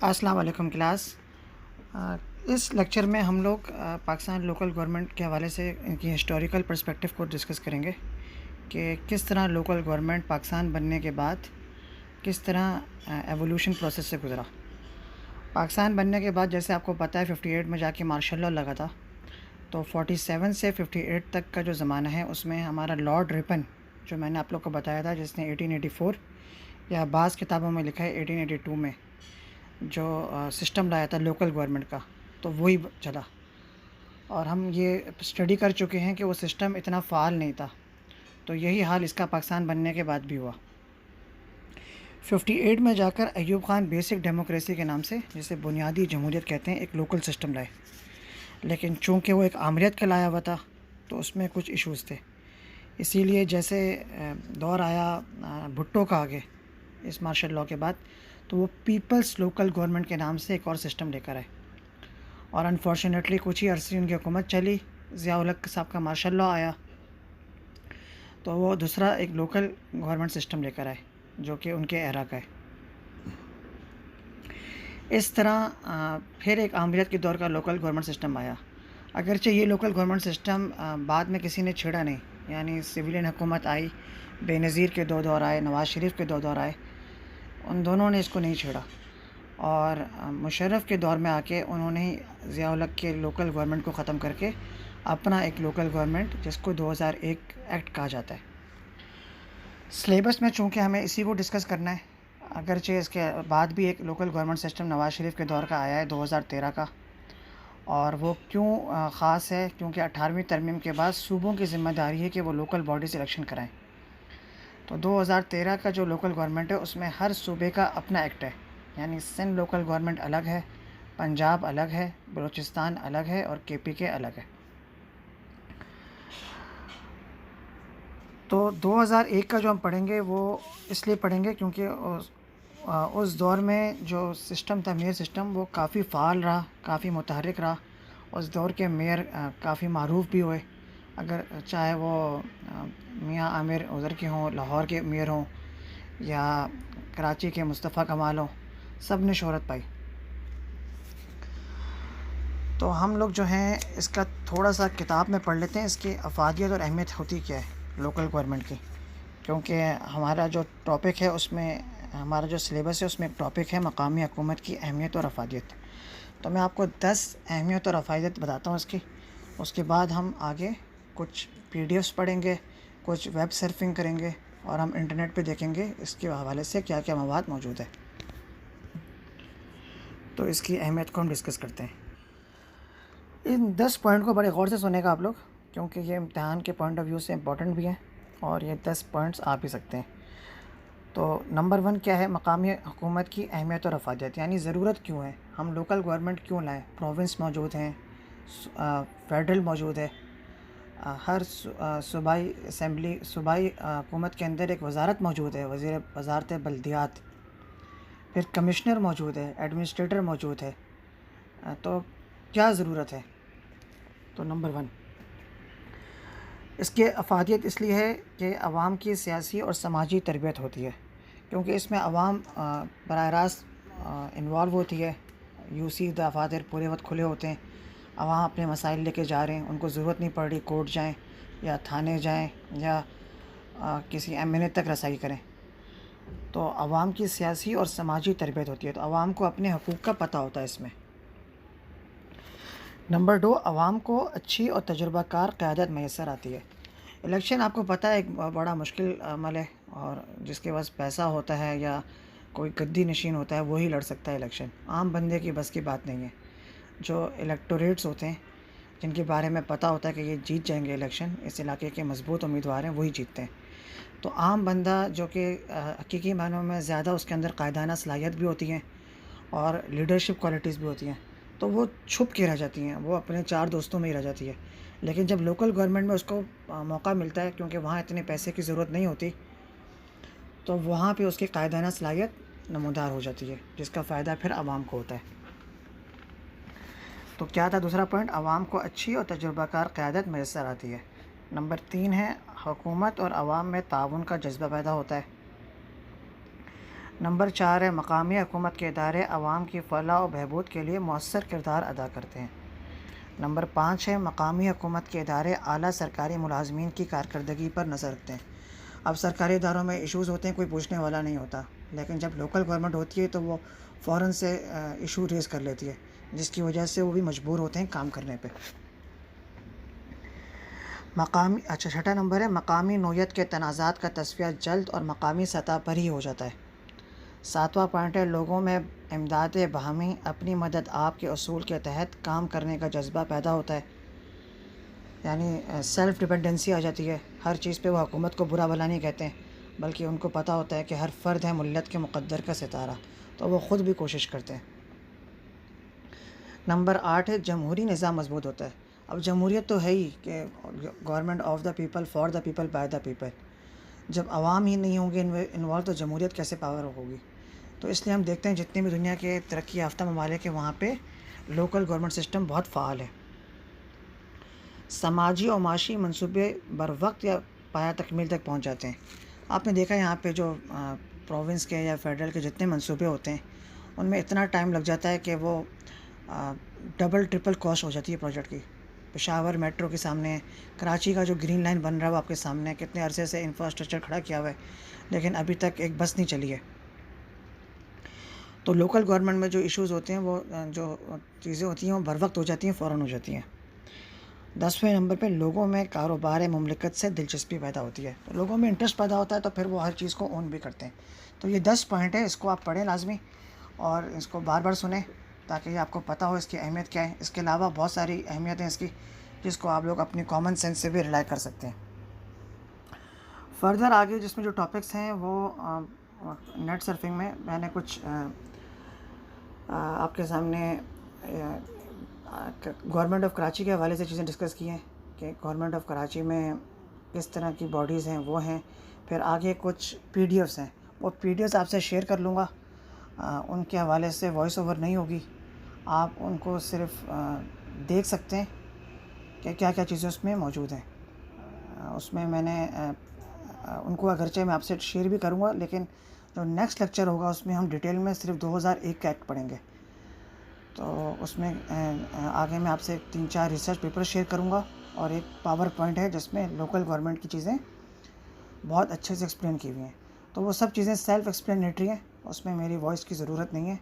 अस्सलाम वालेकुम क्लास। इस लेक्चर में हम लोग पाकिस्तान लोकल गवर्नमेंट के हवाले से इनकी हिस्टोरिकल पर्सपेक्टिव को डिस्कस करेंगे कि किस तरह लोकल गवर्नमेंट पाकिस्तान बनने के बाद किस तरह एवोल्यूशन प्रोसेस से गुज़रा। पाकिस्तान बनने के बाद जैसे आपको पता है 58 में जाके मार्शल लॉ लगा था, तो 47 से 58 तक का जो ज़माना है उसमें हमारा लॉर्ड रिपन, जो मैंने आप लोग को बताया था, जिसने 1884 या बाज़ किताबों में लिखा है 1882 में जो सिस्टम लाया था लोकल गवर्नमेंट का, तो वही चला। और हम ये स्टडी कर चुके हैं कि वो सिस्टम इतना फ़ाल नहीं था, तो यही हाल इसका पाकिस्तान बनने के बाद भी हुआ। 58 में जाकर अयूब ख़ान बेसिक डेमोक्रेसी के नाम से, जिसे बुनियादी जमहूरियत कहते हैं, एक लोकल सिस्टम लाए। लेकिन चूँकि वो एक आमरीत का लाया हुआ था तो उसमें कुछ इश्यूज़ थे, इसीलिए जैसे दौर आया भुट्टो का आगे इस मार्शल लॉ के बाद, तो वो पीपल्स लोकल गवर्नमेंट के नाम से एक और सिस्टम लेकर आए। और अनफॉर्चुनेटली कुछ ही अरसे उनकी हुकूमत चली, ज़िया-उल हक साहब का मार्शल लॉ आया, तो वो दूसरा एक लोकल गवर्नमेंट सिस्टम लेकर आए जो कि उनके एरा का है। इस तरह फिर एक आमरीत के दौर का लोकल गवर्नमेंट सिस्टम आया। अगरचे ये लोकल गवर्नमेंट सिस्टम बाद में किसी ने छेड़ा नहीं, यानी सिविलियन हुकूमत आई, बेनज़ीर के दो दौर आए, नवाज़ शरीफ के दो दौर आए, उन दोनों ने इसको नहीं छेड़ा। और मुशर्रफ के दौर में आके उन्होंने ही ज़िया-उल हक के लोकल गवर्नमेंट को ख़त्म करके अपना एक लोकल गवर्नमेंट, जिसको 2001 एक्ट कहा जाता है। सिलेबस में चूँकि हमें इसी को डिस्कस करना है, अगरचे इसके बाद भी एक local government system Nawaz Sharif के दौर का आया है 2013 का, और वो क्यों ख़ास है, क्योंकि 18वीं तरमीम के बाद सूबों की ज़िम्मेदारी है कि वो लोकल बॉडी से इलेक्शन कराएँ। तो 2013 का जो लोकल गवर्नमेंट है उसमें हर सूबे का अपना एक्ट है, यानी सिंध लोकल गवर्नमेंट अलग है, पंजाब अलग है, बलूचिस्तान अलग है और केपीके अलग है। तो 2001 का जो हम पढ़ेंगे वो इसलिए पढ़ेंगे क्योंकि उस दौर में जो सिस्टम था, मेयर सिस्टम, वो काफ़ी फ़ाल रहा, काफ़ी मुतहर्रिक रहा। उस दौर के मेयर काफ़ी मारूफ भी हुए, अगर चाहे वो मियाँ आमिर उधर के हों, लाहौर के मेयर हों, या कराची के मुस्तफ़ा कमाल हों, सब ने शोहरत पाई। तो हम लोग जो हैं इसका थोड़ा सा किताब में पढ़ लेते हैं, इसकी अफादियत और अहमियत होती क्या है लोकल गवर्नमेंट की, क्योंकि हमारा जो टॉपिक है उसमें, हमारा जो सिलेबस है उसमें एक टॉपिक है मकामी हुकूमत की अहमियत और अफादियत। तो मैं आपको 10 अहमियत और अफादियत बताता हूँ इसकी। उसके बाद हम आगे कुछ पीडीएफ्स पढ़ेंगे, कुछ वेब सर्फिंग करेंगे, और हम इंटरनेट पे देखेंगे इसके हवाले से क्या क्या मवाद मौजूद है। तो इसकी अहमियत को हम डिस्कस करते हैं। इन 10 पॉइंट को बड़े गौर से सुनेगा आप लोग, क्योंकि ये इम्तहान के पॉइंट ऑफ व्यू से इम्पॉर्टेंट भी हैं और ये 10 पॉइंट्स आ भी सकते हैं। तो नंबर 1 क्या है, मकामी हुकूमत की अहमियत और अफादियत, यानी ज़रूरत क्यों है, हम लोकल गवर्नमेंट क्यों लाएँ। प्रोविंस मौजूद हैं, फेडरल मौजूद है, हर सूबाई असम्बली, सूबाई हुकूमत के अंदर एक वजारत मौजूद है, वज़ीर वजारत बल्दियात, फिर कमिश्नर मौजूद है, एडमिनिस्ट्रेटर मौजूद है। तो क्या ज़रूरत है। तो नंबर 1, इसके अफादियत इसलिए है कि आवाम की सियासी और समाजी तरबियत होती है, क्योंकि इसमें आवाम बराह रास्त इन्वॉल्व होती है। यूसी दफातर पूरे वक्त खुले होते हैं, आवाम अपने मसाइल लेके जा रहे हैं, उनको ज़रूरत नहीं पड़ रही कोर्ट जाएं या थाने जाएं या किसी एमएनए तक रसाई करें। तो आवाम की सियासी और समाजी तरबियत होती है, तो आवाम को अपने हकूक़ का पता होता है इसमें। नंबर 2, आवाम को अच्छी और तजुर्बाकार क़यादत मैसर आती है। इलेक्शन आपको पता है एक बड़ा मुश्किल अमल है, और जिसके पास पैसा होता है या कोई गद्दी नशीन होता है वही लड़ सकता है इलेक्शन, आम बंदे की बस की बात नहीं है। जो इलेक्टोरेट्स होते हैं, जिनके बारे में पता होता है कि ये जीत जाएंगे इलेक्शन, इस इलाके के मजबूत उम्मीदवार हैं, वही जीतते हैं। तो आम बंदा जो कि हकीकी मानों में ज़्यादा उसके अंदर कायदाना सलाहियत भी होती हैं और लीडरशिप क्वालिटीज़ भी होती हैं, तो वो छुप के रह जाती हैं, वो अपने 4 दोस्तों में ही रह जाती है। लेकिन जब लोकल गवर्नमेंट में उसको मौका मिलता है, क्योंकि वहाँ इतने पैसे की ज़रूरत नहीं होती, तो वहाँ पे उसकी कायदाना सलाहियत नमूदार हो जाती है, जिसका फ़ायदा फिर आवाम को होता है। तो क्या था दूसरा पॉइंट, आवाम को अच्छी और तजुर्बाकार क़यादत मैसर आती है। नंबर 3 है, हुकूमत और आवाम में ताउन का जज्बा पैदा होता है। नंबर 4 है मकामी हुकूमत के इदारे आवाम की फ़लाह और बहबूद के लिए मौसर किरदार अदा करते हैं। नंबर 5 है मकामी हुकूमत के इदारे आला सरकारी मुलाजमीन की कारकर्दगी पर नज़र रखते हैं। अब सरकारी इदारों में इश्यूज़ होते हैं, कोई पूछने वाला नहीं होता, लेकिन जब लोकल गवर्नमेंट होती है तो वो फ़ौरन से इशू रेज़ कर लेती है, जिसकी वजह से वो भी मजबूर होते हैं काम करने पे। छठा नंबर है मकामी नौयत के तनाज़ात का तस्फ़िया जल्द और मकामी सतह पर ही हो जाता है। 7वां पॉइंट है लोगों में इमदाद बाहमी अपनी मदद आप के असूल के तहत काम करने का जज्बा पैदा होता है, यानी सेल्फ़ डिपेंडेंसी आ जाती है। हर चीज़ पे वो हुकूमत को बुरा भला नहीं कहते हैं, बल्कि उनको पता होता है कि हर फ़र्द है मुल्लत के मुक़द्दर का सितारा, तो वो ख़ुद भी कोशिश करते हैं। नंबर 8 है जमहूरी निज़ाम मजबूत होता है। अब जमहूरियत तो है ही कि government of the people for the people by the people. जब आवाम ही नहीं होंगे इन्वॉल्व तो जमहूरियत कैसे पावर होगी। तो इसलिए हम देखते हैं जितने भी दुनिया के तरक्की याफ्ता ममालिक है वहाँ पे लोकल गवर्नमेंट सिस्टम बहुत फ़ाल है। समाजी और माशी मनसूबे बर वक्त या पाया तकमील तक पहुँच जाते हैं। आपने देखा यहाँ पे जो प्रोविंस के या फेडरल के जितने मनसूबे होते हैं उनमें इतना टाइम लग जाता है कि वो डबल ट्रिपल कॉस्ट हो जाती है प्रोजेक्ट की। पेशावर मेट्रो के सामने, कराची का जो ग्रीन लाइन बन रहा है वो आपके सामने है, कितने अरसे से इंफ्रास्ट्रक्चर खड़ा किया हुआ है, लेकिन अभी तक एक बस नहीं चली है। तो लोकल गवर्नमेंट में जो इश्यूज़ होते हैं वो जो चीज़ें होती हैं वो बर वक्त हो जाती हैं, फ़ौरन हो जाती हैं। 10वें नंबर पे लोगों में कारोबार मुमलिकत से दिलचस्पी पैदा होती है। तो लोगों में इंटरेस्ट पैदा होता है तो फिर वो हर चीज़ को ओन भी करते हैं। तो ये 10 पॉइंट है, इसको आप पढ़ें लाजमी और इसको बार बार सुनें ताकि आपको पता हो इसकी अहमियत क्या है। इसके अलावा बहुत सारी अहमियत है इसकी जिसको आप लोग अपनी कॉमन सेंस से भी रिलाई कर सकते हैं। फर्दर आगे जिसमें जो टॉपिक्स हैं वो नेट सर्फिंग में मैंने कुछ आपके सामने गवर्नमेंट ऑफ़ कराची के हवाले से चीज़ें डिस्कस की हैं कि गवर्नमेंट ऑफ़ कराची में किस तरह की बॉडीज़ हैं वो हैं। फिर आगे कुछ पीडीएफ्स हैं, वो पीडीएफ्स आपसे शेयर कर लूँगा। उनके हवाले से वॉइस ओवर नहीं होगी, आप उनको सिर्फ देख सकते हैं कि क्या क्या चीज़ें उसमें मौजूद हैं। उसमें मैंने उनको अगरचे मैं आपसे शेयर भी करूँगा, लेकिन जो नेक्स्ट लेक्चर होगा उसमें हम डिटेल में सिर्फ 2001 का एक्ट पढ़ेंगे। तो उसमें आगे मैं आपसे 3-4 रिसर्च पेपर शेयर करूँगा और एक पावर पॉइंट है जिसमें लोकल गवर्नमेंट की चीज़ें बहुत अच्छे से एक्सप्लेन की हुई हैं। तो वो सब चीज़ें सेल्फ़ एक्सप्लेनेटरी हैं, उसमें मेरी वॉइस की ज़रूरत नहीं है।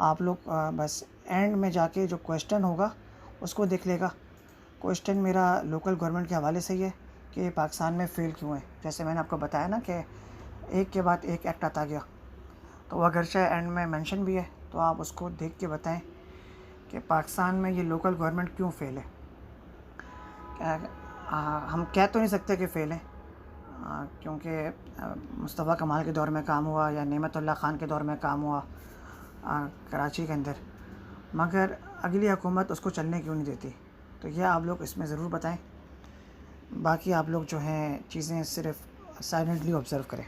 आप लोग बस एंड में जाके जो क्वेश्चन होगा उसको देख लेगा। क्वेश्चन मेरा लोकल गवर्नमेंट के हवाले से ही है कि पाकिस्तान में फ़ेल क्यों है। जैसे मैंने आपको बताया ना कि एक के बाद एक एक्ट आता गया, तो वो अगरचे एंड में मेंशन भी है, तो आप उसको देख के बताएं कि पाकिस्तान में ये लोकल गवर्नमेंट क्यों फ़ेल है। हम कह तो नहीं सकते कि फ़ेल है, क्योंकि मुस्तफ़ा कमाल के दौर में काम हुआ या नेमतुल्लाह ख़ान के दौर में काम हुआ कराची के अंदर, मगर अगली हुकूमत उसको चलने क्यों नहीं देती। तो यह आप लोग इसमें ज़रूर बताएं। बाकी आप लोग जो हैं चीज़ें सिर्फ साइलेंटली ऑब्ज़र्व करें।